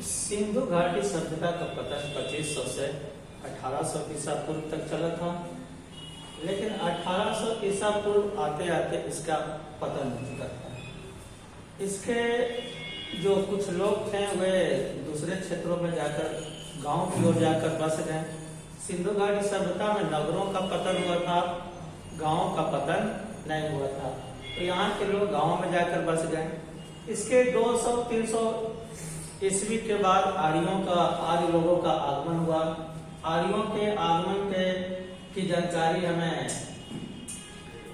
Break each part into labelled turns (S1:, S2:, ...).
S1: सिंधु घाटी सभ्यता का पतन 2500 से 1800 ईसा पूर्व तक चला था, लेकिन 1800 ईसा पूर्व आते आते इसका पतन हो चुका था। इसके जो कुछ लोग थे वे दूसरे क्षेत्रों में जाकर गांव की ओर जाकर बस गए। सिंधु घाटी सभ्यता में नगरों का पतन हुआ था, गांवों का पतन नहीं हुआ था। तो यहाँ के लोग गांवों में जाकर बस गए। इसके 200-300 ईस्वी के बाद आर्य लोगों का आगमन हुआ। आर्यों के आगमन की जानकारी हमें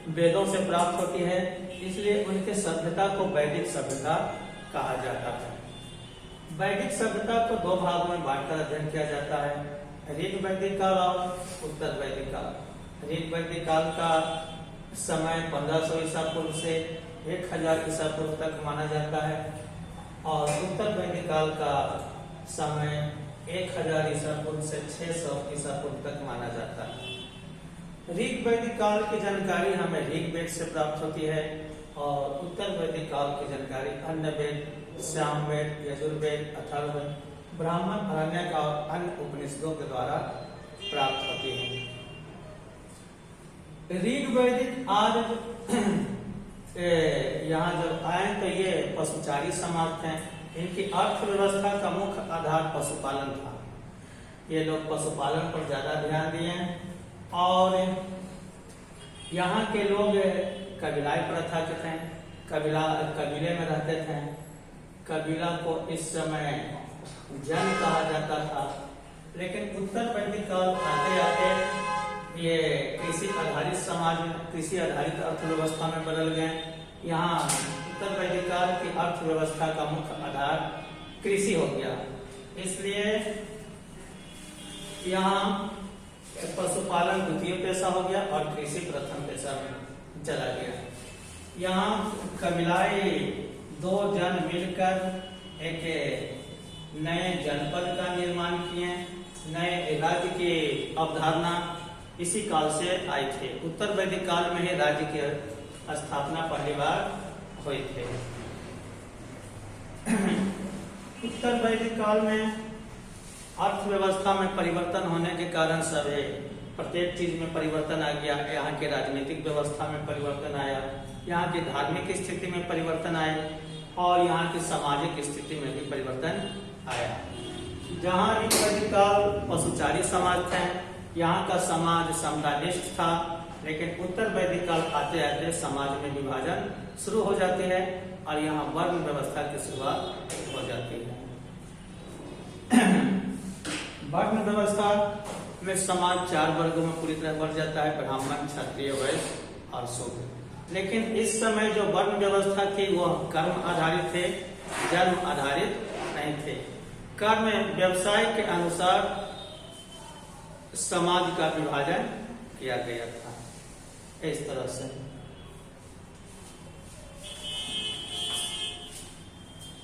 S1: वेदों से प्राप्त होती है, इसलिए उनके सभ्यता को वैदिक सभ्यता कहा जाता है। वैदिक सभ्यता को दो भागों में बांटकर अध्ययन किया जाता है, ऋग वैदिक काल और उत्तर वैदिक काल। ऋग वैदिक काल का समय 1500 ईसा पूर्व से 1000 ईसा पूर्व तक माना जाता है और उत्तर वैदिक काल का समय 1000 ईसा पूर्व से 600 ईसा पूर्व तक माना जाता है। ऋग वैदिक काल की जानकारी हमें ऋग्वेद से प्राप्त होती है और उत्तर वैदिक काल की जानकारी अन्य वेद, सामवेद, यजुर्वेद, अथर्ववेद, ब्राह्मण, आरण्यक और अन्य उपनिषदों के द्वारा प्राप्त होती है। ऋग वैदिक आज यहाँ जब आए तो ये पशुचारी समाज थे। इनकी अर्थव्यवस्था का मुख्य आधार पशुपालन था। ये लोग पशुपालन पर ज्यादा ध्यान दिए और यहाँ के लोग कबीलाई प्रथा के थे, कबीले में रहते थे। कबीला को इस समय जन कहा जाता था, लेकिन उत्तर वैदिक काल आते आते ये कृषि आधारित समाज में, कृषि आधारित अर्थव्यवस्था में बदल गए। यहाँ उत्तर वैदिक काल की अर्थव्यवस्था का मुख्य आधार कृषि हो गया, इसलिए यहाँ पशुपालन द्वितीय पेशा हो गया और कृषि प्रथम पेशा में चला गया। यहाँ कबीलाई दो जन मिलकर एक नए जनपद का निर्माण किए, नए राज्य की अवधारणा इसी काल से आई थे। उत्तर वैदिक काल में ही राज्य की स्थापना पहली बार हुई थी। उत्तर वैदिक काल में अर्थव्यवस्था में परिवर्तन होने के कारण सभी प्रत्येक चीज में परिवर्तन आ गया। यहाँ के राजनीतिक व्यवस्था में परिवर्तन आया, यहाँ की धार्मिक स्थिति में परिवर्तन आया और यहाँ की सामाजिक स्थिति में भी परिवर्तन आया। जहाँ ऋग वैदिक काल पशुचारी समाज थे, यहाँ का समाज साम्राज्यनिष्ठ था, लेकिन उत्तर वैदिक काल आते आते समाज में विभाजन शुरू हो जाते हैं और यहाँ वर्ण व्यवस्था की शुरुआत हो जाती है। वर्ण व्यवस्था में समाज 4 वर्गों में पूरी तरह बढ़ जाता है, ब्राह्मण, क्षत्रिय, वैश्य और शूद्र। लेकिन इस समय जो वर्ण व्यवस्था थी वह कर्म आधारित थे, जन्म आधारित नहीं थे। कर्म व्यवसाय के अनुसार समाज का विभाजन किया गया था। इस तरह से